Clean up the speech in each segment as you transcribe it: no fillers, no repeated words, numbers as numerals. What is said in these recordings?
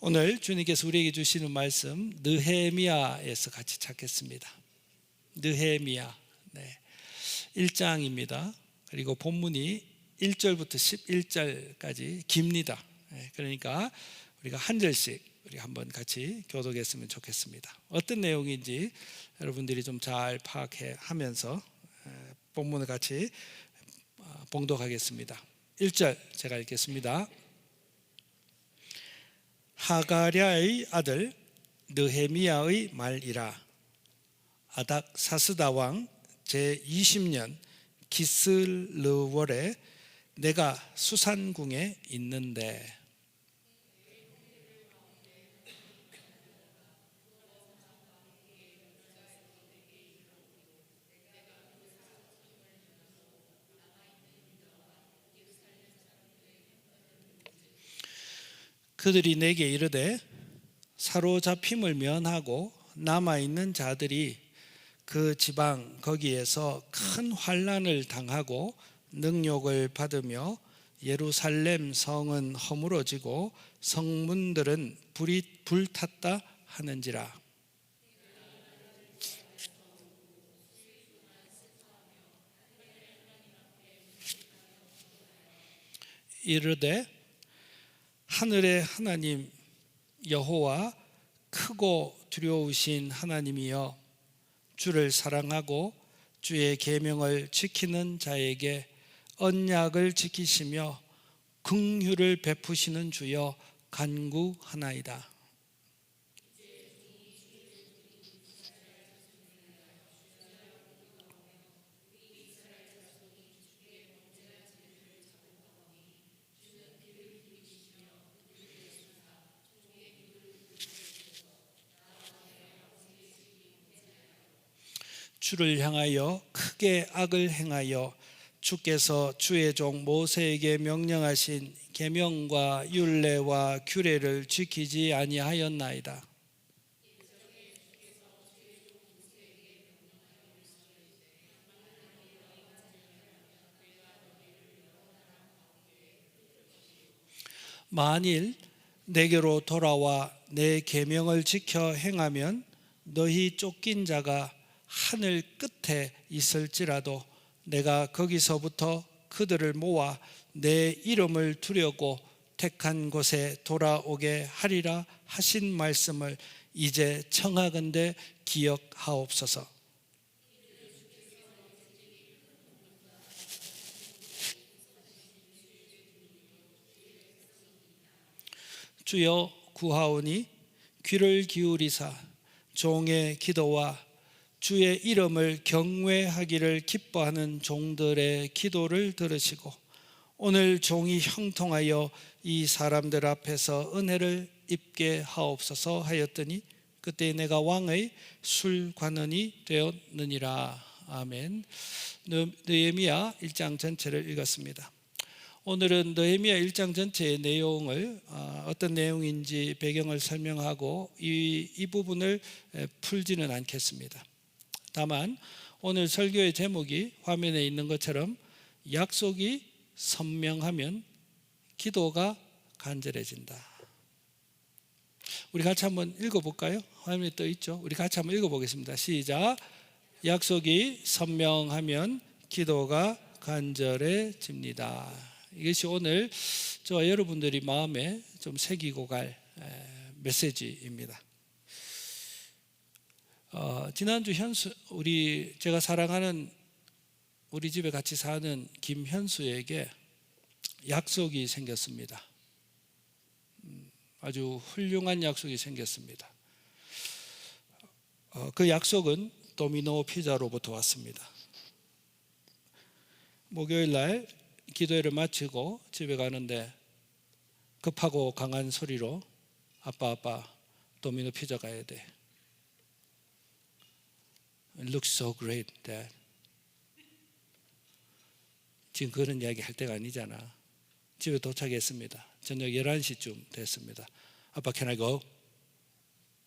오늘 주님께서 우리에게 주시는 말씀 느헤미야에서 같이 찾겠습니다. 느헤미야 1장입니다. 그리고 본문이 1절부터 11절까지 깁니다. 그러니까 우리가 한 절씩 우리 한번 같이 교독했으면 좋겠습니다. 어떤 내용인지 여러분들이 좀 잘 파악하면서 본문을 같이 봉독하겠습니다. 1절 제가 읽겠습니다. 하가랴의 아들 느헤미야의 말이라. 아닥사스다 왕 제20년 기슬르월에 내가 수산궁에 있는데 그들이 내게 이르되 사로잡힘을 면하고 남아있는 자들이 그 지방 거기에서 큰 환난을 당하고 능욕을 받으며 예루살렘 성은 허물어지고 성문들은 불이 불탔다 하는지라. 이르되 하늘의 하나님 여호와 크고 두려우신 하나님이여, 주를 사랑하고 주의 계명을 지키는 자에게 언약을 지키시며 긍휼을 베푸시는 주여 간구하나이다. 주를 향하여 크게 악을 행하여 주께서 주의 종 모세에게 명령하신 계명과 율례와 규례를 지키지 아니하였나이다. 만일 내게로 돌아와 내 계명을 지켜 행하면 너희 쫓긴 자가 하늘 끝에 있을지라도 내가 거기서부터 그들을 모아 내 이름을 두려고 택한 곳에 돌아오게 하리라 하신 말씀을 이제 청하건대 기억하옵소서. 주여 구하오니 귀를 기울이사 종의 기도와 주의 이름을 경외하기를 기뻐하는 종들의 기도를 들으시고 오늘 종이 형통하여 이 사람들 앞에서 은혜를 입게 하옵소서 하였더니 그때 내가 왕의 술관원이 되었느니라. 아멘. 느헤미야 1장 전체를 읽었습니다. 오늘은 느헤미야 1장 전체의 내용을 어떤 내용인지 배경을 설명하고 이 부분을 풀지는 않겠습니다. 다만 오늘 설교의 제목이 화면에 있는 것처럼 약속이 선명하면 기도가 간절해진다. 우리 같이 한번 읽어볼까요? 화면에 떠 있죠? 우리 같이 한번 읽어보겠습니다. 시작. 약속이 선명하면 기도가 간절해집니다. 이것이 오늘 저와 여러분들이 마음에 좀 새기고 갈 메시지입니다. 지난주 제가 사랑하는 우리 집에 같이 사는 김현수에게 약속이 생겼습니다. 아주 훌륭한 약속이 생겼습니다. 그 약속은 도미노 피자로부터 왔습니다. 목요일 날 기도회를 마치고 집에 가는데 급하고 강한 소리로 아빠 도미노 피자 가야 돼. It looks so great, Dad. 지금 그런 이야기 할 때가 아니잖아. 집에 도착했습니다. 저녁 11시쯤 됐습니다. 아빠, can I go?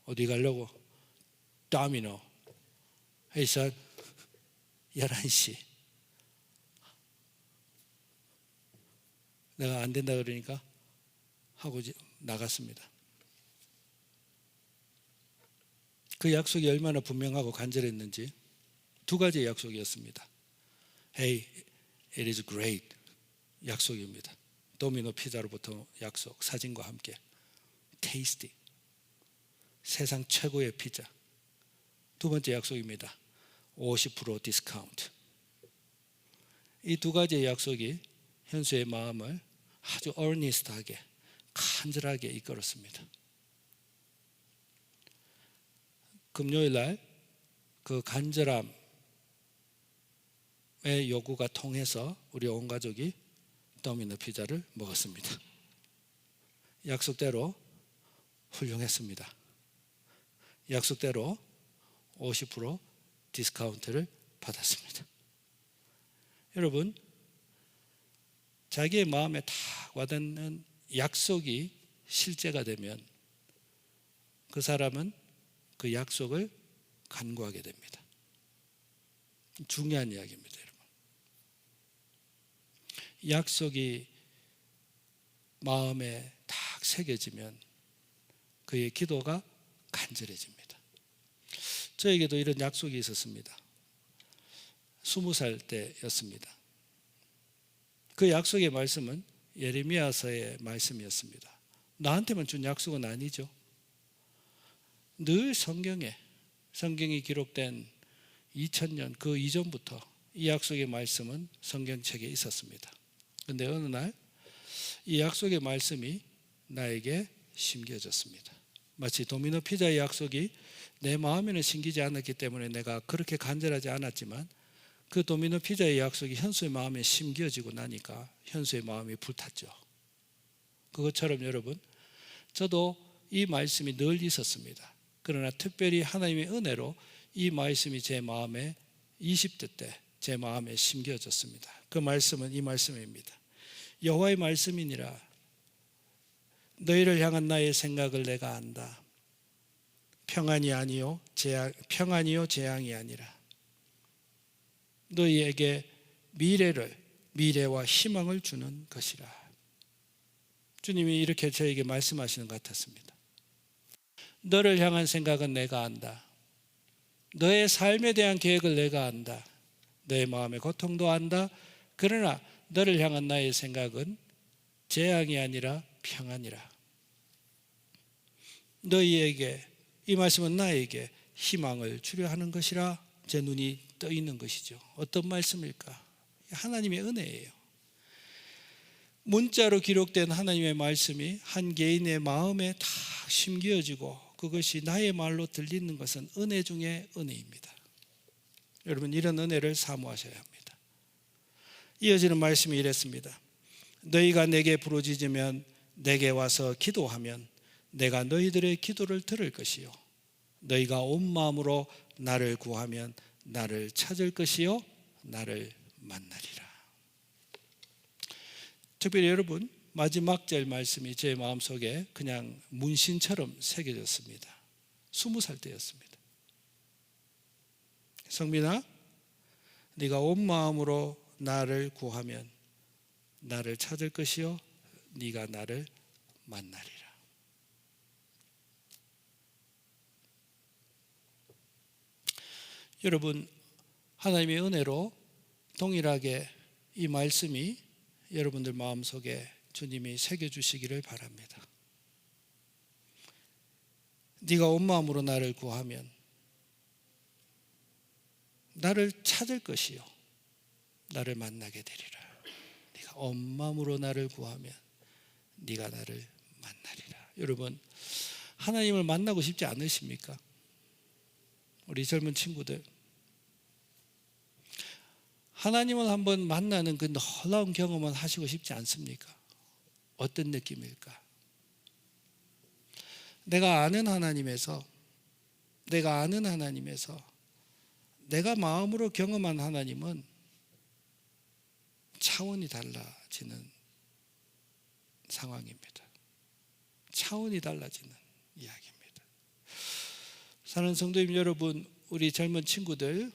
어디 가려고? Domino. Hey son, 11시. 내가 안 된다 그러니까 하고 나갔습니다. 그 약속이 얼마나 분명하고 간절했는지 두 가지의 약속이었습니다. Hey, it is great. 약속입니다. 도미노 피자로부터 약속, 사진과 함께. Tasty. 세상 최고의 피자. 두 번째 약속입니다. 50% 디스카운트. 이 두 가지의 약속이 현수의 마음을 아주 earnest하게, 간절하게 이끌었습니다. 금요일 날 그 간절함의 요구가 통해서 우리 온 가족이 도미노 피자를 먹었습니다. 약속대로 훌륭했습니다. 약속대로 50% 디스카운트를 받았습니다. 여러분, 자기의 마음에 딱 와닿는 약속이 실제가 되면 그 사람은 그 약속을 간구하게 됩니다. 중요한 이야기입니다, 여러분. 약속이 마음에 딱 새겨지면 그의 기도가 간절해집니다. 저에게도 이런 약속이 있었습니다. 20살 때였습니다. 그 약속의 말씀은 예레미야서의 말씀이었습니다. 나한테만 준 약속은 아니죠. 늘 성경이 기록된 2000년 그 이전부터 이 약속의 말씀은 성경책에 있었습니다. 그런데 어느 날 이 약속의 말씀이 나에게 심겨졌습니다. 마치 도미노 피자의 약속이 내 마음에는 심기지 않았기 때문에 내가 그렇게 간절하지 않았지만 그 도미노 피자의 약속이 현수의 마음에 심겨지고 나니까 현수의 마음이 불탔죠. 그것처럼 여러분, 저도 이 말씀이 늘 있었습니다. 그러나 특별히 하나님의 은혜로 이 말씀이 제 마음에 20대 때 제 마음에 심겨졌습니다. 그 말씀은 이 말씀입니다. 여호와의 말씀이니라. 너희를 향한 나의 생각을 내가 안다. 평안이 아니요 재앙이 아니라 너희에게 미래와 희망을 주는 것이라. 주님이 이렇게 저에게 말씀하시는 것 같았습니다. 너를 향한 생각은 내가 안다. 너의 삶에 대한 계획을 내가 안다. 너의 마음의 고통도 안다. 그러나 너를 향한 나의 생각은 재앙이 아니라 평안이라. 너희에게, 이 말씀은 나에게 희망을 주려 하는 것이라. 제 눈이 떠 있는 것이죠. 어떤 말씀일까? 하나님의 은혜예요. 문자로 기록된 하나님의 말씀이 한 개인의 마음에 다 심겨지고 그것이 나의 말로 들리는 것은 은혜 중에 은혜입니다. 여러분, 이런 은혜를 사모하셔야 합니다. 이어지는 말씀이 이랬습니다. 너희가 내게 부르짖으면 내게 와서 기도하면 내가 너희들의 기도를 들을 것이요 너희가 온 마음으로 나를 구하면 나를 찾을 것이요 나를 만나리라. 특별히 여러분, 마지막 절 말씀이 제 마음속에 그냥 문신처럼 새겨졌습니다. 20살 때였습니다. 성민아, 네가 온 마음으로 나를 구하면 나를 찾을 것이요 네가 나를 만나리라. 여러분, 하나님의 은혜로 동일하게 이 말씀이 여러분들 마음속에 주님이 새겨주시기를 바랍니다. 네가 온 마음으로 나를 구하면 나를 찾을 것이요 나를 만나게 되리라. 네가 온 마음으로 나를 구하면 네가 나를 만나리라. 여러분, 하나님을 만나고 싶지 않으십니까? 우리 젊은 친구들, 하나님을 한번 만나는 그 놀라운 경험을 하시고 싶지 않습니까? 어떤 느낌일까? 내가 아는 하나님에서 내가 마음으로 경험한 하나님은 차원이 달라지는 상황입니다. 차원이 달라지는 이야기입니다. 사랑하는 성도님 여러분, 우리 젊은 친구들,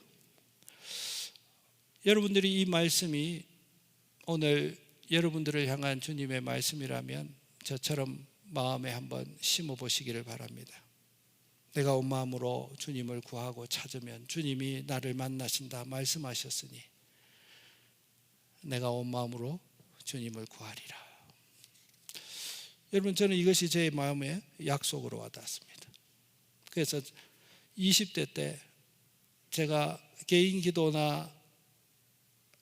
여러분들이 이 말씀이 오늘 여러분들을 향한 주님의 말씀이라면 저처럼 마음에 한번 심어 보시기를 바랍니다. 내가 온 마음으로 주님을 구하고 찾으면 주님이 나를 만나신다 말씀하셨으니 내가 온 마음으로 주님을 구하리라. 여러분, 저는 이것이 제 마음의 약속으로 와닿았습니다. 그래서 20대 때 제가 개인 기도나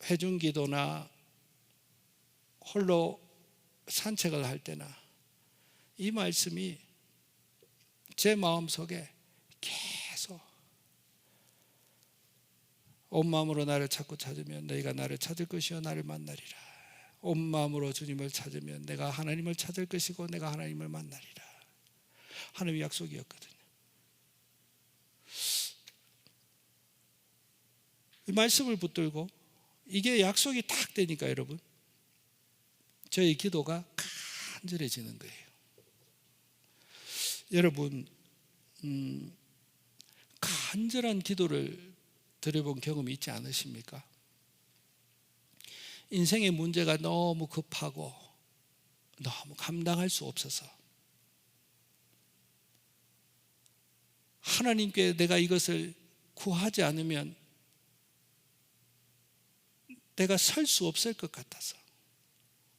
회중 기도나 홀로 산책을 할 때나 이 말씀이 제 마음속에 계속 온 마음으로 나를 찾고 찾으면 너희가 나를 찾을 것이요 나를 만나리라. 온 마음으로 주님을 찾으면 내가 하나님을 찾을 것이고 내가 하나님을 만나리라. 하나님의 약속이었거든요. 이 말씀을 붙들고 이게 약속이 딱 되니까 여러분, 저희 기도가 간절해지는 거예요. 여러분, 간절한 기도를 드려본 경험이 있지 않으십니까? 인생의 문제가 너무 급하고 너무 감당할 수 없어서 하나님께 내가 이것을 구하지 않으면 내가 설 수 없을 것 같아서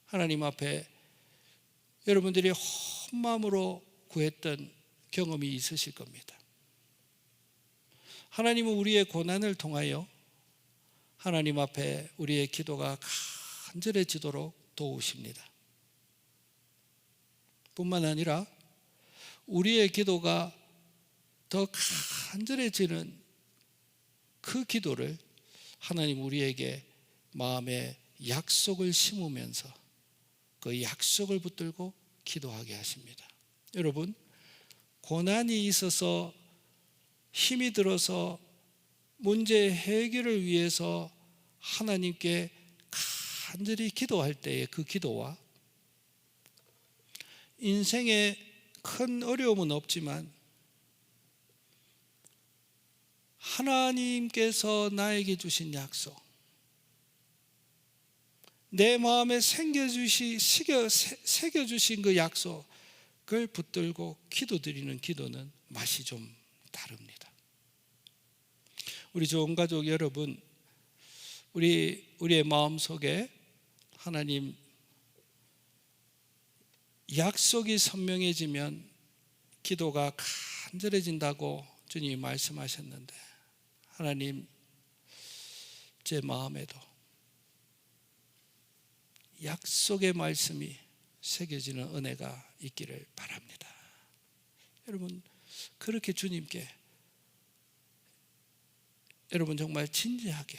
하나님 앞에 여러분들이 온 마음으로 구했던 경험이 있으실 겁니다. 하나님은 우리의 고난을 통하여 하나님 앞에 우리의 기도가 간절해지도록 도우십니다. 뿐만 아니라 우리의 기도가 더 간절해지는 그 기도를 하나님 우리에게 마음에 약속을 심으면서 그 약속을 붙들고 기도하게 하십니다. 여러분, 고난이 있어서 힘이 들어서 문제 해결을 위해서 하나님께 간절히 기도할 때의 그 기도와 인생에 큰 어려움은 없지만 하나님께서 나에게 주신 약속, 내 마음에 새겨주신 그 약속을 붙들고 기도드리는 기도는 맛이 좀 다릅니다. 우리 좋은 가족 여러분, 우리의 마음속에 하나님 약속이 선명해지면 기도가 간절해진다고 주님이 말씀하셨는데, 하나님 제 마음에도 약속의 말씀이 새겨지는 은혜가 있기를 바랍니다. 여러분, 그렇게 주님께 여러분 정말 진지하게,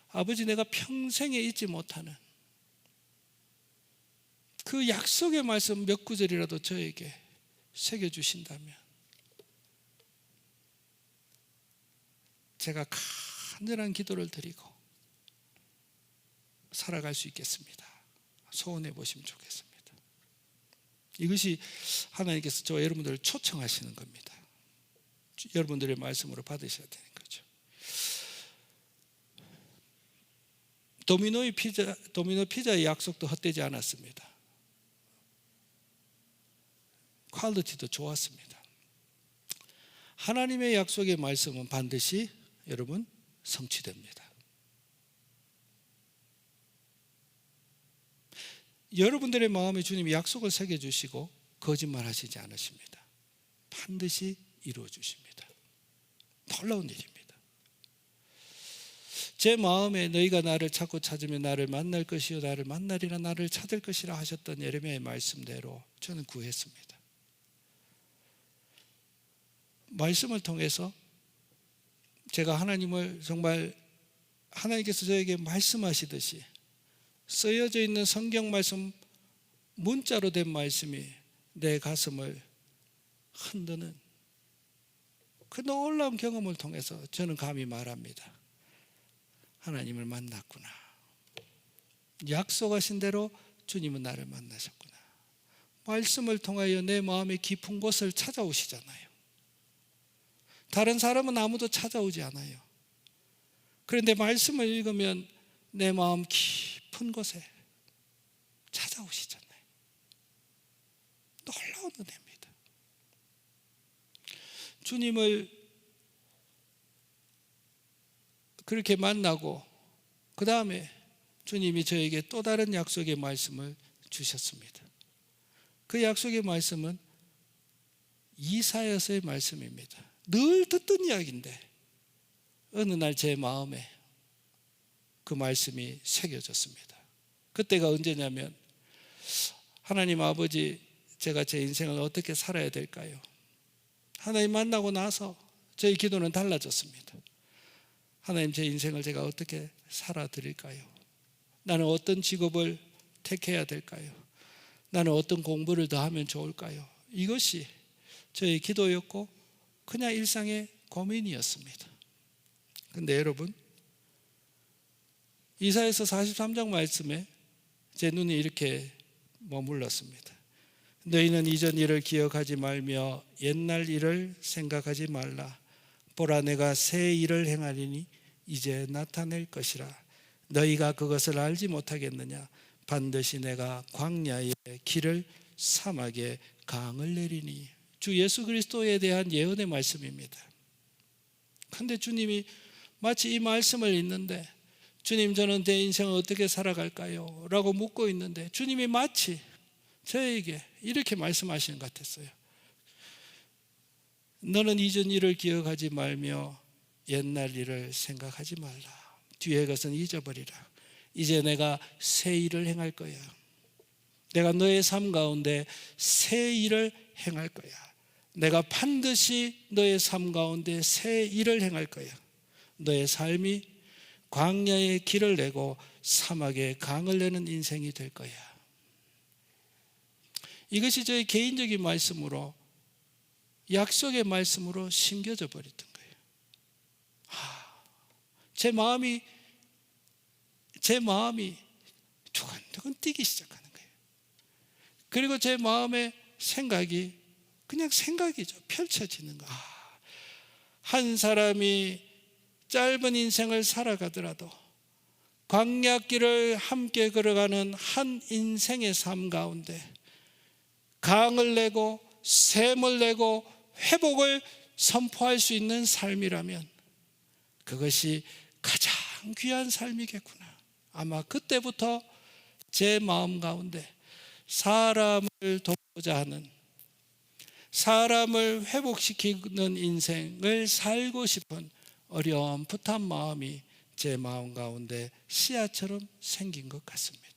아버지 내가 평생에 잊지 못하는 그 약속의 말씀 몇 구절이라도 저에게 새겨주신다면 제가 간절한 기도를 드리고 살아갈 수 있겠습니다. 소원해 보시면 좋겠습니다. 이것이 하나님께서 저와 여러분들을 초청하시는 겁니다. 여러분들의 말씀으로 받으셔야 되는 거죠. 도미노 피자의 약속도 헛되지 않았습니다. 퀄리티도 좋았습니다. 하나님의 약속의 말씀은 반드시 여러분 성취됩니다. 여러분들의 마음에 주님이 약속을 새겨주시고 거짓말하시지 않으십니다. 반드시 이루어 주십니다. 놀라운 일입니다. 제 마음에 너희가 나를 찾고 찾으면 나를 만날 것이요 나를 만나리라, 나를 찾을 것이라 하셨던 예레미야의 말씀대로 저는 구했습니다. 말씀을 통해서 제가 하나님을 정말 하나님께서 저에게 말씀하시듯이 쓰여져 있는 성경 말씀, 문자로 된 말씀이 내 가슴을 흔드는 그 놀라운 경험을 통해서 저는 감히 말합니다. 하나님을 만났구나. 약속하신 대로 주님은 나를 만나셨구나. 말씀을 통하여 내 마음의 깊은 곳을 찾아오시잖아요. 다른 사람은 아무도 찾아오지 않아요. 그런데 말씀을 읽으면 내 마음 깊은 곳에 찾아오시잖아요. 놀라운 은혜입니다. 주님을 그렇게 만나고 그 다음에 주님이 저에게 또 다른 약속의 말씀을 주셨습니다. 그 약속의 말씀은 이사야서의 말씀입니다. 늘 듣던 이야기인데 어느 날 제 마음에 그 말씀이 새겨졌습니다. 그때가 언제냐면, 하나님 아버지, 제가 제 인생을 어떻게 살아야 될까요? 하나님 만나고 나서 저희 기도는 달라졌습니다. 하나님, 제 인생을 제가 어떻게 살아드릴까요? 나는 어떤 직업을 택해야 될까요? 나는 어떤 공부를 더 하면 좋을까요? 이것이 저의 기도였고 그냥 일상의 고민이었습니다. 근데 여러분, 이사야서 43장 말씀에 제 눈이 이렇게 머물렀습니다. 너희는 이전 일을 기억하지 말며 옛날 일을 생각하지 말라. 보라, 내가 새 일을 행하리니 이제 나타낼 것이라. 너희가 그것을 알지 못하겠느냐? 반드시 내가 광야에 길을, 사막에 강을 내리니. 주 예수 그리스도에 대한 예언의 말씀입니다. 그런데 주님이 마치 이 말씀을 읽는데, 주님, 저는 내 인생을 어떻게 살아갈까요? 라고 묻고 있는데 주님이 마치 저에게 이렇게 말씀하시는 것 같았어요. 너는 이전 일을 기억하지 말며 옛날 일을 생각하지 말라. 뒤의 것은 잊어버리라. 이제 내가 새 일을 행할 거야. 내가 너의 삶 가운데 새 일을 행할 거야. 내가 반드시 너의 삶 가운데 새 일을 행할 거야. 너의 삶이 광야에 길을 내고 사막에 강을 내는 인생이 될 거야. 이것이 저의 개인적인 말씀으로, 약속의 말씀으로 심겨져 버렸던 거예요. 제 마음이 두근두근 뛰기 시작하는 거예요. 그리고 제 마음의 생각이 그냥 생각이죠. 펼쳐지는 거. 한 사람이 짧은 인생을 살아가더라도 광야길을 함께 걸어가는 한 인생의 삶 가운데 강을 내고 샘을 내고 회복을 선포할 수 있는 삶이라면 그것이 가장 귀한 삶이겠구나. 아마 그때부터 제 마음 가운데 사람을 돕고자 하는, 사람을 회복시키는 인생을 살고 싶은 어려움풋한 마음이 제 마음 가운데 씨앗처럼 생긴 것 같습니다.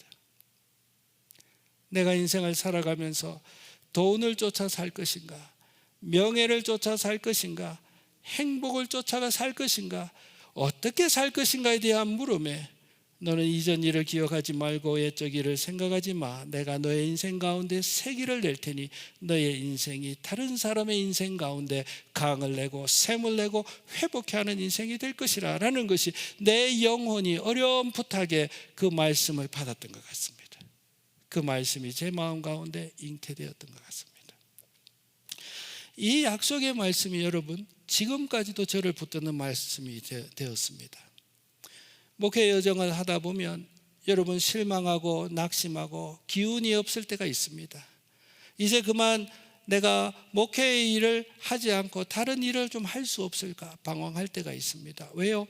내가 인생을 살아가면서 돈을 쫓아 살 것인가, 명예를 쫓아 살 것인가, 행복을 쫓아가 살 것인가, 어떻게 살 것인가에 대한 물음에 너는 이전 일을 기억하지 말고 옛적 일을 생각하지 마. 내가 너의 인생 가운데 새 길을 낼 테니 너의 인생이 다른 사람의 인생 가운데 강을 내고 샘을 내고 회복해 하는 인생이 될 것이라 라는 것이 내 영혼이 어렴풋하게 그 말씀을 받았던 것 같습니다. 그 말씀이 제 마음 가운데 잉태되었던 것 같습니다. 이 약속의 말씀이 여러분 지금까지도 저를 붙드는 말씀이 되었습니다. 목회 여정을 하다 보면 여러분 실망하고 낙심하고 기운이 없을 때가 있습니다. 이제 그만 내가 목회의 일을 하지 않고 다른 일을 좀 할 수 없을까 방황할 때가 있습니다. 왜요?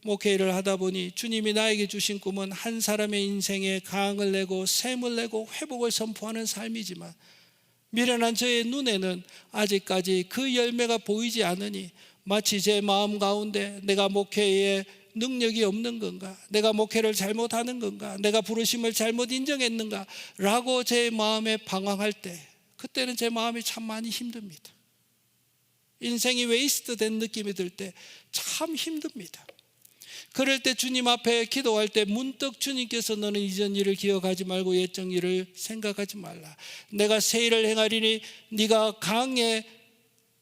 목회 일을 하다 보니 주님이 나에게 주신 꿈은 한 사람의 인생에 강을 내고 샘을 내고 회복을 선포하는 삶이지만 미련한 저의 눈에는 아직까지 그 열매가 보이지 않으니 마치 제 마음 가운데 내가 목회에 능력이 없는 건가? 내가 목회를 잘못하는 건가? 내가 부르심을 잘못 인정했는가? 라고 제 마음에 방황할 때, 그때는 제 마음이 참 많이 힘듭니다. 인생이 웨이스트 된 느낌이 들 때 참 힘듭니다. 그럴 때 주님 앞에 기도할 때 문득 주님께서 너는 이전 일을 기억하지 말고 옛적 일을 생각하지 말라. 내가 새 일을 행하리니 네가 강에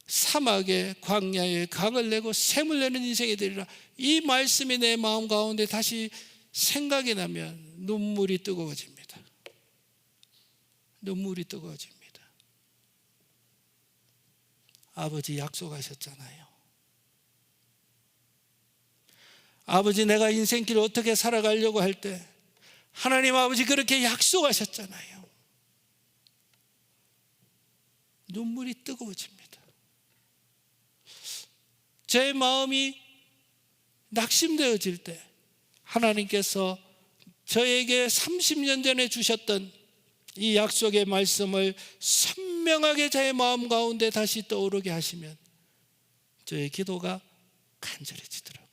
사막에 광야에 강을 내고 샘을 내는 인생이 되리라. 이 말씀이 내 마음 가운데 다시 생각이 나면 눈물이 뜨거워집니다. 눈물이 뜨거워집니다. 아버지 약속하셨잖아요. 아버지 내가 인생길을 어떻게 살아가려고 할 때 하나님 아버지 그렇게 약속하셨잖아요. 눈물이 뜨거워집니다. 제 마음이 낙심되어질 때 하나님께서 저에게 30년 전에 주셨던 이 약속의 말씀을 선명하게 제 마음 가운데 다시 떠오르게 하시면 저의 기도가 간절해지더라고요.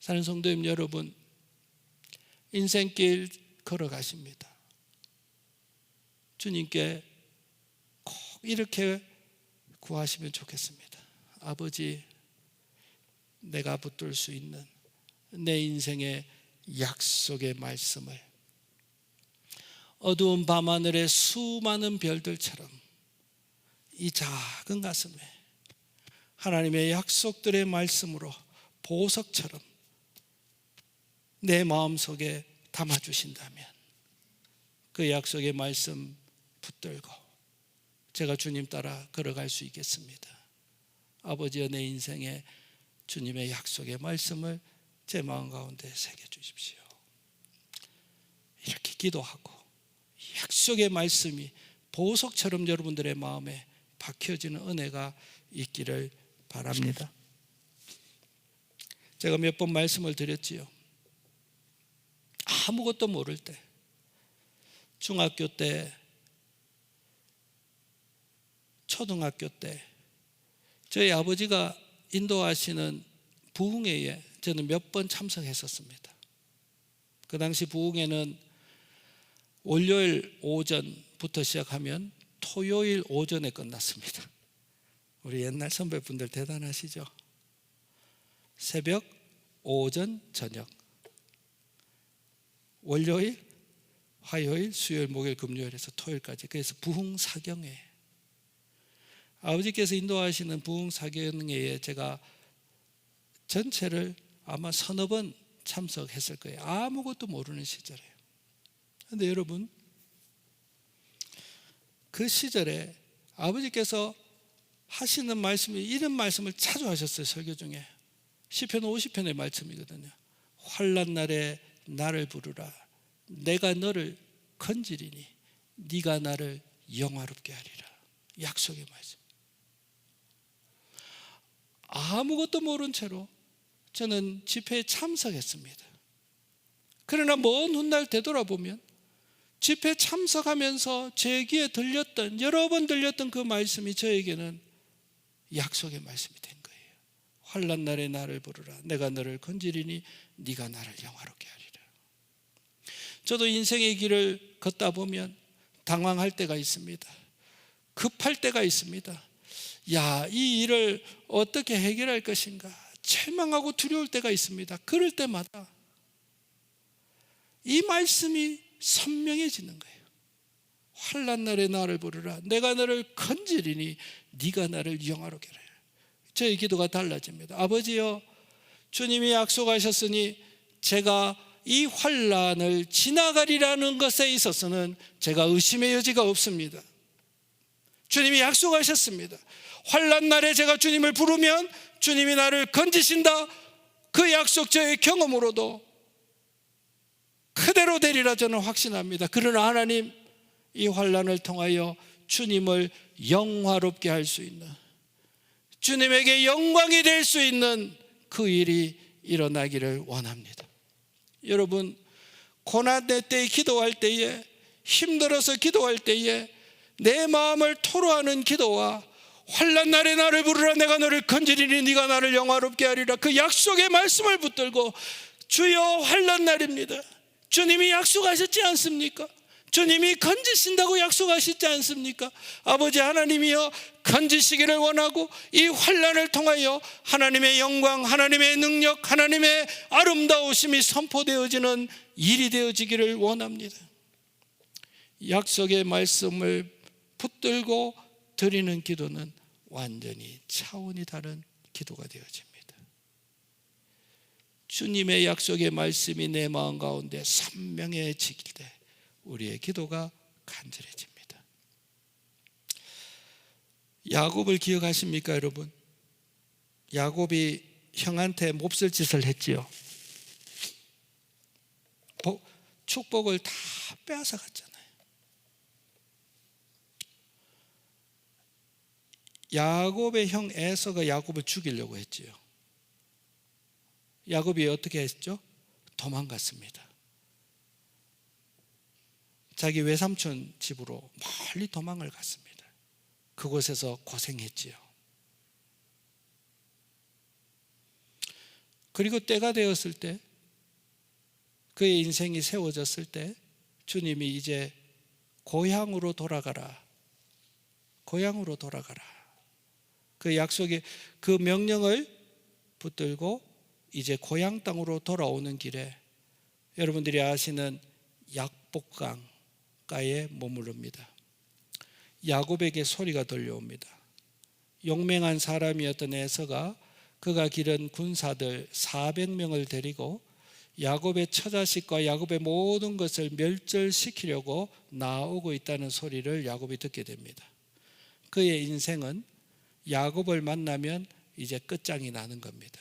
사는 성도님 여러분, 인생길 걸어가십니다. 주님께 꼭 이렇게 구하시면 좋겠습니다. 아버지, 내가 붙들 수 있는 내 인생의 약속의 말씀을 어두운 밤하늘의 수많은 별들처럼 이 작은 가슴에 하나님의 약속들의 말씀으로 보석처럼 내 마음속에 담아주신다면 그 약속의 말씀 붙들고 제가 주님 따라 걸어갈 수 있겠습니다. 아버지여, 내 인생에 주님의 약속의 말씀을 제 마음 가운데 새겨주십시오. 이렇게 기도하고 약속의 말씀이 보석처럼 여러분들의 마음에 박혀지는 은혜가 있기를 바랍니다. 제가 몇 번 말씀을 드렸지요. 아무것도 모를 때, 중학교 때, 초등학교 때 저희 아버지가 인도하시는 부흥회에 저는 몇 번 참석했었습니다. 그 당시 부흥회는 월요일 오전부터 시작하면 토요일 오전에 끝났습니다. 우리 옛날 선배분들 대단하시죠? 새벽, 오전, 저녁, 월요일, 화요일, 수요일, 목요일, 금요일에서 토요일까지. 그래서 부흥사경회, 아버지께서 인도하시는 부흥사경회에 제가 전체를 아마 서너 번 참석했을 거예요. 아무것도 모르는 시절에. 그런데 여러분, 그 시절에 아버지께서 하시는 말씀이 이런 말씀을 자주 하셨어요. 설교 중에 시편 50편의 말씀이거든요. 환난 날에 나를 부르라. 내가 너를 건지리니 네가 나를 영화롭게 하리라. 약속의 말씀. 아무것도 모른 채로 저는 집회에 참석했습니다. 그러나 먼 훗날 되돌아보면 집회 참석하면서 제 귀에 들렸던, 여러 번 들렸던 그 말씀이 저에게는 약속의 말씀이 된 거예요. 환난 날에 나를 부르라. 내가 너를 건지리니 네가 나를 영화롭게 하리라. 저도 인생의 길을 걷다 보면 당황할 때가 있습니다. 급할 때가 있습니다. 야, 이 일을 어떻게 해결할 것인가 절망하고 두려울 때가 있습니다. 그럴 때마다 이 말씀이 선명해지는 거예요. 환난 날에 나를 부르라. 내가 너를 건지리니 네가 나를 영화롭게 하리라. 저의 기도가 달라집니다. 아버지여, 주님이 약속하셨으니 제가 이 환난을 지나가리라는 것에 있어서는 제가 의심의 여지가 없습니다. 주님이 약속하셨습니다. 환난 날에 제가 주님을 부르면 주님이 나를 건지신다. 그 약속 저의 경험으로도 그대로 되리라 저는 확신합니다. 그러나 하나님, 이 환난을 통하여 주님을 영화롭게 할 수 있는, 주님에게 영광이 될 수 있는 그 일이 일어나기를 원합니다. 여러분, 고난의 때에 기도할 때에, 힘들어서 기도할 때에 내 마음을 토로하는 기도와 환난 날에 나를 부르라. 내가 너를 건지리니 네가 나를 영화롭게 하리라. 그 약속의 말씀을 붙들고 주여, 환난 날입니다. 주님이 약속하셨지 않습니까? 주님이 건지신다고 약속하셨지 않습니까? 아버지 하나님이여, 건지시기를 원하고 이 환난을 통하여 하나님의 영광, 하나님의 능력, 하나님의 아름다우심이 선포되어지는 일이 되어지기를 원합니다. 약속의 말씀을 붙들고 드리는 기도는 완전히 차원이 다른 기도가 되어집니다. 주님의 약속의 말씀이 내 마음 가운데 선명해질 때 우리의 기도가 간절해집니다. 야곱을 기억하십니까, 여러분? 야곱이 형한테 몹쓸 짓을 했지요. 축복을 다 빼앗아 갔잖아요. 야곱의 형 에서가 야곱을 죽이려고 했지요. 야곱이 어떻게 했죠? 도망갔습니다. 자기 외삼촌 집으로 멀리 도망을 갔습니다. 그곳에서 고생했지요. 그리고 때가 되었을 때, 그의 인생이 세워졌을 때 주님이 이제 고향으로 돌아가라, 고향으로 돌아가라, 그 약속의 그 명령을 붙들고 이제 고향 땅으로 돌아오는 길에 여러분들이 아시는 약복강가에 머무릅니다. 야곱에게 소리가 들려옵니다. 용맹한 사람이었던 에서가 그가 기른 군사들 400명을 데리고 야곱의 처자식과 야곱의 모든 것을 멸절시키려고 나오고 있다는 소리를 야곱이 듣게 됩니다. 그의 인생은 야곱을 만나면 이제 끝장이 나는 겁니다.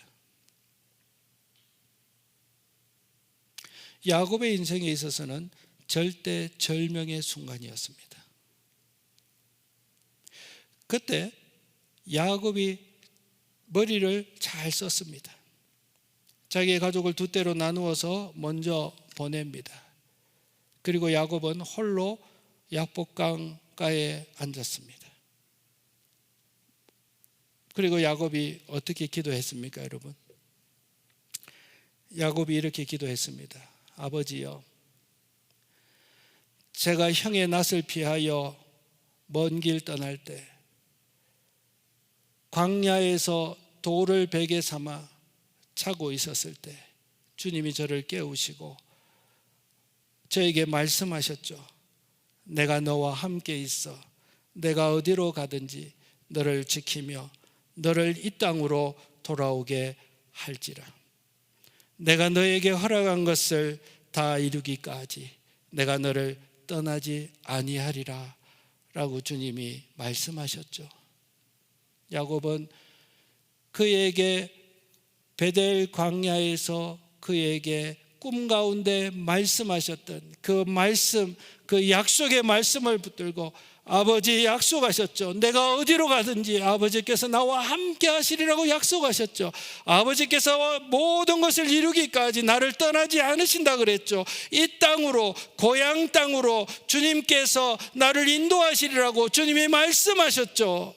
야곱의 인생에 있어서는 절대 절명의 순간이었습니다. 그때 야곱이 머리를 잘 썼습니다. 자기의 가족을 두 대로 나누어서 먼저 보냅니다. 그리고 야곱은 홀로 약복강가에 앉았습니다. 그리고 야곱이 어떻게 기도했습니까, 여러분? 야곱이 이렇게 기도했습니다. 아버지여, 제가 형의 낯을 피하여 먼 길 떠날 때 광야에서 돌을 베개 삼아 자고 있었을 때 주님이 저를 깨우시고 저에게 말씀하셨죠. 내가 너와 함께 있어 내가 어디로 가든지 너를 지키며 너를 이 땅으로 돌아오게 할지라. 내가 너에게 허락한 것을 다 이루기까지 내가 너를 떠나지 아니하리라 라고 주님이 말씀하셨죠. 야곱은 그에게 베델 광야에서 그에게 꿈 가운데 말씀하셨던 그 말씀, 그 약속의 말씀을 붙들고 아버지 약속하셨죠. 내가 어디로 가든지 아버지께서 나와 함께 하시리라고 약속하셨죠. 아버지께서 모든 것을 이루기까지 나를 떠나지 않으신다 그랬죠. 이 땅으로, 고향 땅으로 주님께서 나를 인도하시리라고 주님이 말씀하셨죠.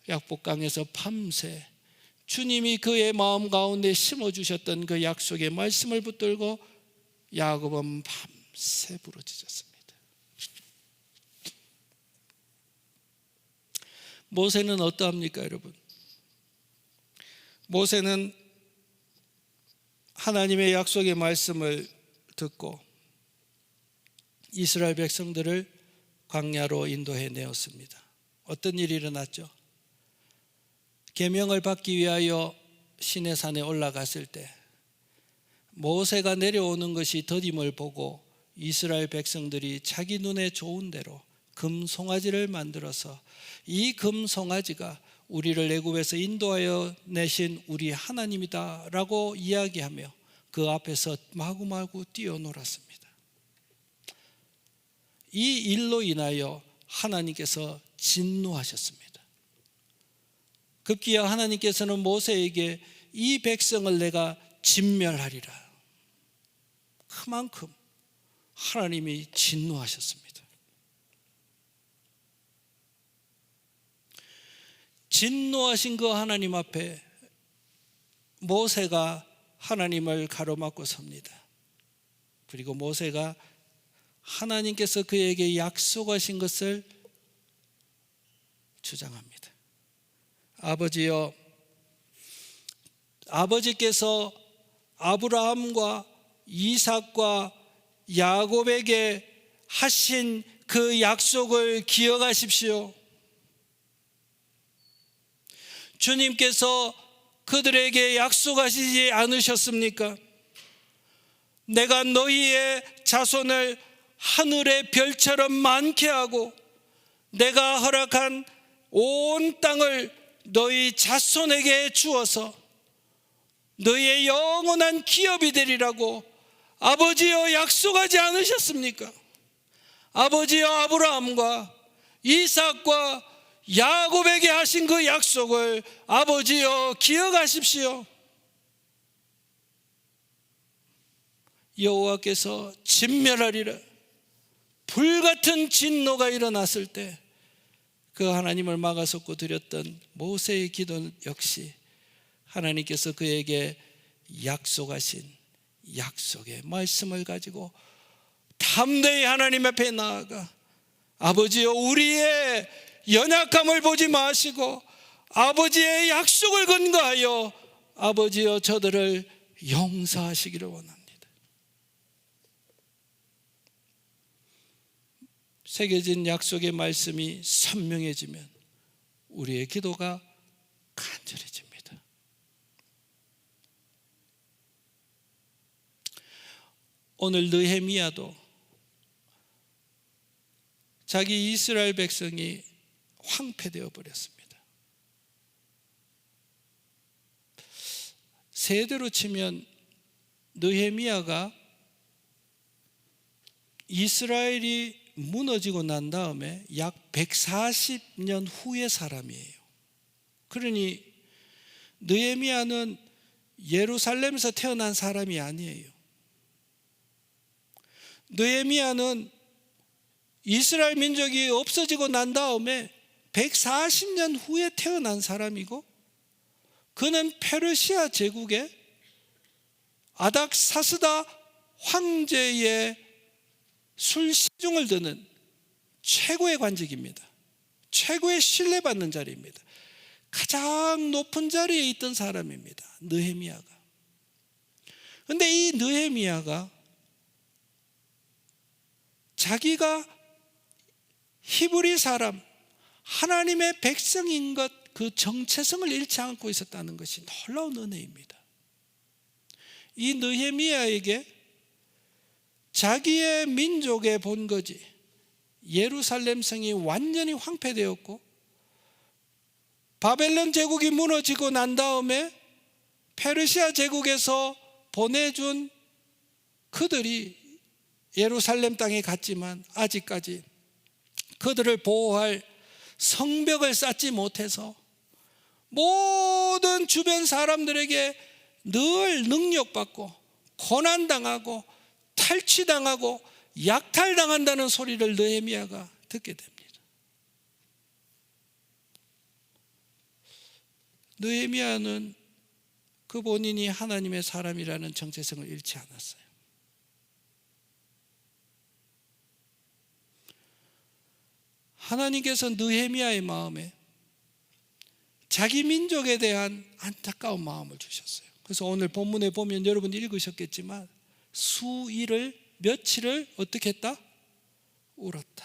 약복강에서 밤새 주님이 그의 마음 가운데 심어주셨던 그 약속의 말씀을 붙들고 야곱은 밤새 부르짖었습니다. 모세는 어떠합니까, 여러분? 모세는 하나님의 약속의 말씀을 듣고 이스라엘 백성들을 광야로 인도해 내었습니다. 어떤 일이 일어났죠? 계명을 받기 위하여 시내산에 올라갔을 때 모세가 내려오는 것이 더딤을 보고 이스라엘 백성들이 자기 눈에 좋은 대로 금송아지를 만들어서 이 금송아지가 우리를 애굽에서 인도하여 내신 우리 하나님이다 라고 이야기하며 그 앞에서 마구마구 뛰어놀았습니다. 이 일로 인하여 하나님께서 진노하셨습니다. 급기야 하나님께서는 모세에게 이 백성을 내가 진멸하리라. 그만큼 하나님이 진노하셨습니다. 진노하신 그 하나님 앞에 모세가 하나님을 가로막고 섭니다. 그리고 모세가 하나님께서 그에게 약속하신 것을 주장합니다. 아버지여, 아버지께서 아브라함과 이삭과 야곱에게 하신 그 약속을 기억하십시오. 주님께서 그들에게 약속하시지 않으셨습니까? 내가 너희의 자손을 하늘의 별처럼 많게 하고 내가 허락한 온 땅을 너희 자손에게 주어서 너희의 영원한 기업이 되리라고 아버지여 약속하지 않으셨습니까? 아버지여 아브라함과 이삭과 야곱에게 하신 그 약속을 아버지여 기억하십시오. 여호와께서 진멸하리라. 불같은 진노가 일어났을 때 그 하나님을 막아섰고 드렸던 모세의 기도 역시 하나님께서 그에게 약속하신 약속의 말씀을 가지고 담대히 하나님 앞에 나아가 아버지여 우리의 연약함을 보지 마시고 아버지의 약속을 근거하여 아버지여 저들을 용서하시기를 원합니다. 새겨진 약속의 말씀이 선명해지면 우리의 기도가 간절해집니다. 오늘 느헤미야도 자기 이스라엘 백성이 황폐되어 버렸습니다. 세대로 치면 느헤미야가 이스라엘이 무너지고 난 다음에 약 140년 후의 사람이에요. 그러니 느헤미야는 예루살렘에서 태어난 사람이 아니에요. 느헤미야는 이스라엘 민족이 없어지고 난 다음에 140년 후에 태어난 사람이고 그는 페르시아 제국의 아닥사스다 황제의 술시중을 드는 최고의 관직입니다. 최고의 신뢰받는 자리입니다. 가장 높은 자리에 있던 사람입니다. 느헤미야가. 그런데 이 느헤미야가 자기가 히브리 사람 하나님의 백성인 것 그 정체성을 잃지 않고 있었다는 것이 놀라운 은혜입니다. 이 느헤미야에게 자기의 민족의 본거지 예루살렘 성이 완전히 황폐되었고 바벨론 제국이 무너지고 난 다음에 페르시아 제국에서 보내준 그들이 예루살렘 땅에 갔지만 아직까지 그들을 보호할 성벽을 쌓지 못해서 모든 주변 사람들에게 늘 능력받고 고난당하고 탈취당하고 약탈당한다는 소리를 느헤미야가 듣게 됩니다. 느헤미야는 그 본인이 하나님의 사람이라는 정체성을 잃지 않았어요. 하나님께서 느헤미야의 마음에 자기 민족에 대한 안타까운 마음을 주셨어요. 그래서 오늘 본문에 보면 여러분이 읽으셨겠지만 수일을 며칠을 어떻게 했다? 울었다.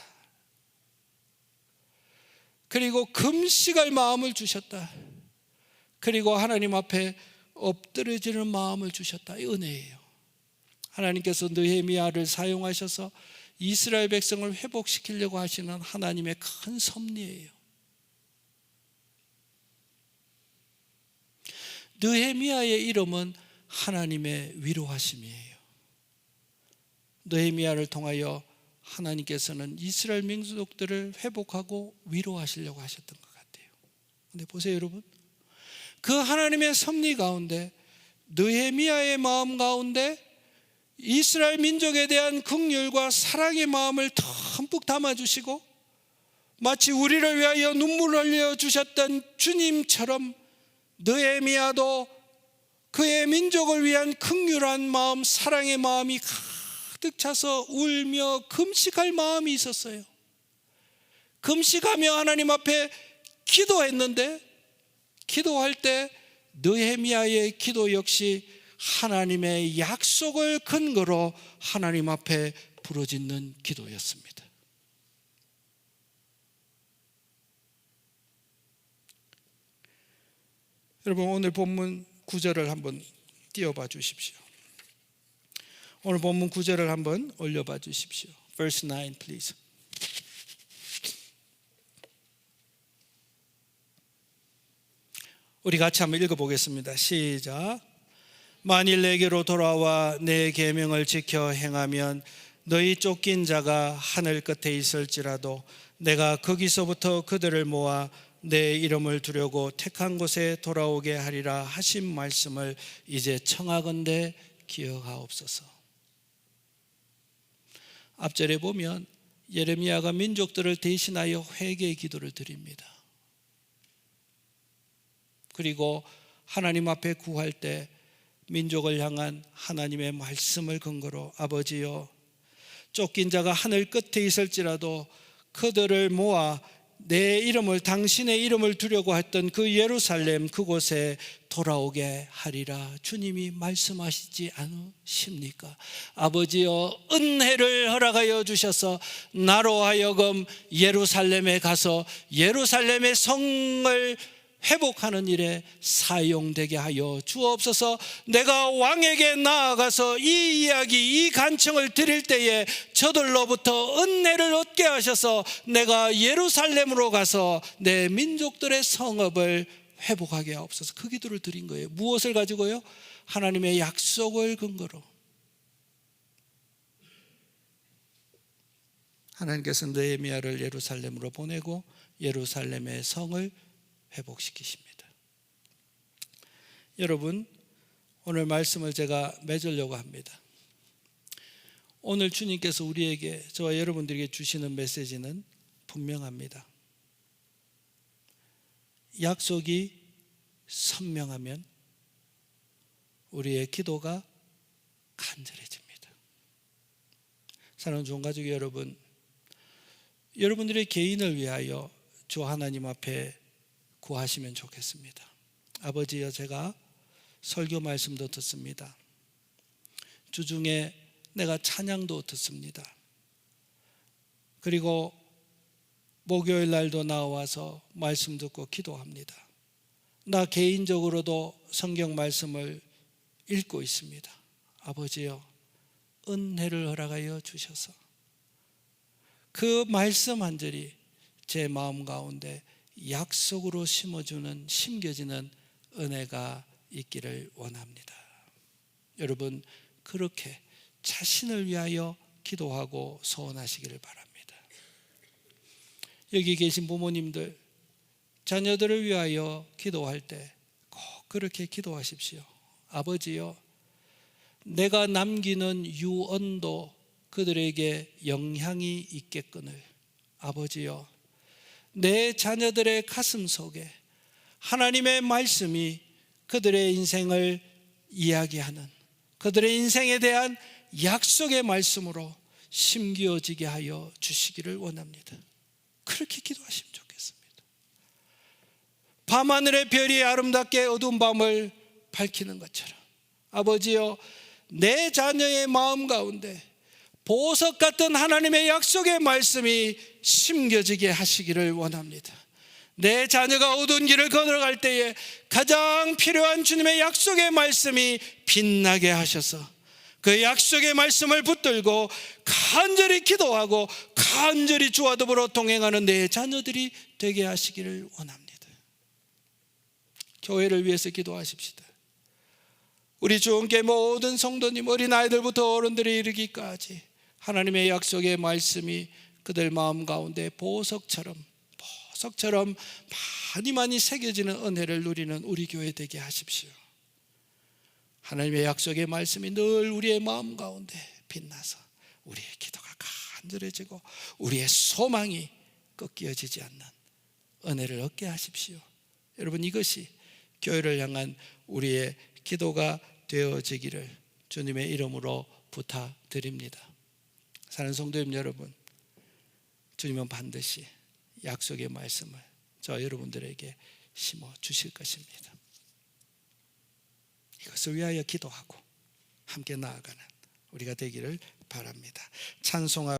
그리고 금식할 마음을 주셨다. 그리고 하나님 앞에 엎드려지는 마음을 주셨다. 이 은혜예요. 하나님께서 느헤미야를 사용하셔서 이스라엘 백성을 회복시키려고 하시는 하나님의 큰 섭리예요. 느헤미야의 이름은 하나님의 위로하심이에요. 느헤미야를 통하여 하나님께서는 이스라엘 민족들을 회복하고 위로하시려고 하셨던 것 같아요. 근데 보세요 여러분, 그 하나님의 섭리 가운데 느헤미야의 마음 가운데 이스라엘 민족에 대한 긍휼과 사랑의 마음을 듬뿍 담아주시고 마치 우리를 위하여 눈물을 흘려 주셨던 주님처럼 느헤미야도 그의 민족을 위한 긍휼한 마음, 사랑의 마음이 가득 차서 울며 금식할 마음이 있었어요. 금식하며 하나님 앞에 기도했는데 기도할 때 느헤미야의 기도 역시 하나님의 약속을 근거로 하나님 앞에 부르짖는 기도였습니다. 여러분 오늘 본문 9절을 한번 띄워봐 주십시오. 오늘 본문 9절을 한번 올려봐 주십시오. Verse 9 please. 우리 같이 한번 읽어보겠습니다. 시작. 만일 내게로 돌아와 내 계명을 지켜 행하면 너희 쫓긴 자가 하늘 끝에 있을지라도 내가 거기서부터 그들을 모아 내 이름을 두려고 택한 곳에 돌아오게 하리라 하신 말씀을 이제 청하건대 기억하옵소서. 앞절에 보면 예레미야가 민족들을 대신하여 회개의 기도를 드립니다. 그리고 하나님 앞에 구할 때 민족을 향한 하나님의 말씀을 근거로 아버지여, 쫓긴 자가 하늘 끝에 있을지라도 그들을 모아 내 이름을, 당신의 이름을 두려고 했던 그 예루살렘 그곳에 돌아오게 하리라 주님이 말씀하시지 않으십니까? 아버지여, 은혜를 허락하여 주셔서 나로 하여금 예루살렘에 가서 예루살렘의 성을 회복하는 일에 사용되게 하여 주옵소서. 내가 왕에게 나아가서 이 이야기, 이 간청을 드릴 때에 저들로부터 은혜를 얻게 하셔서 내가 예루살렘으로 가서 내 민족들의 성읍을 회복하게 하옵소서. 그 기도를 드린 거예요. 무엇을 가지고요? 하나님의 약속을 근거로. 하나님께서 느헤미야를 예루살렘으로 보내고 예루살렘의 성을 회복시키십니다. 여러분, 오늘 말씀을 제가 맺으려고 합니다. 오늘 주님께서 우리에게, 저와 여러분들에게 주시는 메시지는 분명합니다. 약속이 선명하면 우리의 기도가 간절해집니다. 사랑하는 좋은 가족 여러분, 여러분들의 개인을 위하여 주 하나님 앞에 구하시면 좋겠습니다. 아버지여, 제가 설교 말씀도 듣습니다. 주중에 내가 찬양도 듣습니다. 그리고 목요일 날도 나와서 말씀 듣고 기도합니다. 나 개인적으로도 성경 말씀을 읽고 있습니다. 아버지여, 은혜를 허락하여 주셔서 그 말씀 한 절이 제 마음 가운데 약속으로 심겨지는 은혜가 있기를 원합니다. 여러분, 그렇게 자신을 위하여 기도하고 소원하시기를 바랍니다. 여기 계신 부모님들, 자녀들을 위하여 기도할 때 꼭 그렇게 기도하십시오. 아버지여, 내가 남기는 유언도 그들에게 영향이 있겠거늘 아버지여, 내 자녀들의 가슴 속에 하나님의 말씀이 그들의 인생을 이야기하는, 그들의 인생에 대한 약속의 말씀으로 심겨지게 하여 주시기를 원합니다. 그렇게 기도하시면 좋겠습니다. 밤하늘의 별이 아름답게 어두운 밤을 밝히는 것처럼 아버지여, 내 자녀의 마음 가운데 보석 같은 하나님의 약속의 말씀이 심겨지게 하시기를 원합니다. 내 자녀가 어두운 길을 걸어갈 때에 가장 필요한 주님의 약속의 말씀이 빛나게 하셔서 그 약속의 말씀을 붙들고 간절히 기도하고 간절히 주와 더불어 동행하는 내 자녀들이 되게 하시기를 원합니다. 교회를 위해서 기도하십시다. 우리 주님께 모든 성도님, 어린아이들부터 어른들이 이르기까지 하나님의 약속의 말씀이 그들 마음 가운데 보석처럼 많이 새겨지는 은혜를 누리는 우리 교회 되게 하십시오. 하나님의 약속의 말씀이 늘 우리의 마음 가운데 빛나서 우리의 기도가 간절해지고 우리의 소망이 꺾여지지 않는 은혜를 얻게 하십시오. 여러분, 이것이 교회를 향한 우리의 기도가 되어지기를 주님의 이름으로 부탁드립니다. 사랑하는 성도님 여러분, 주님은 반드시 약속의 말씀을 저 여러분들에게 심어 주실 것입니다. 이것을 위하여 기도하고 함께 나아가는 우리가 되기를 바랍니다. 찬송하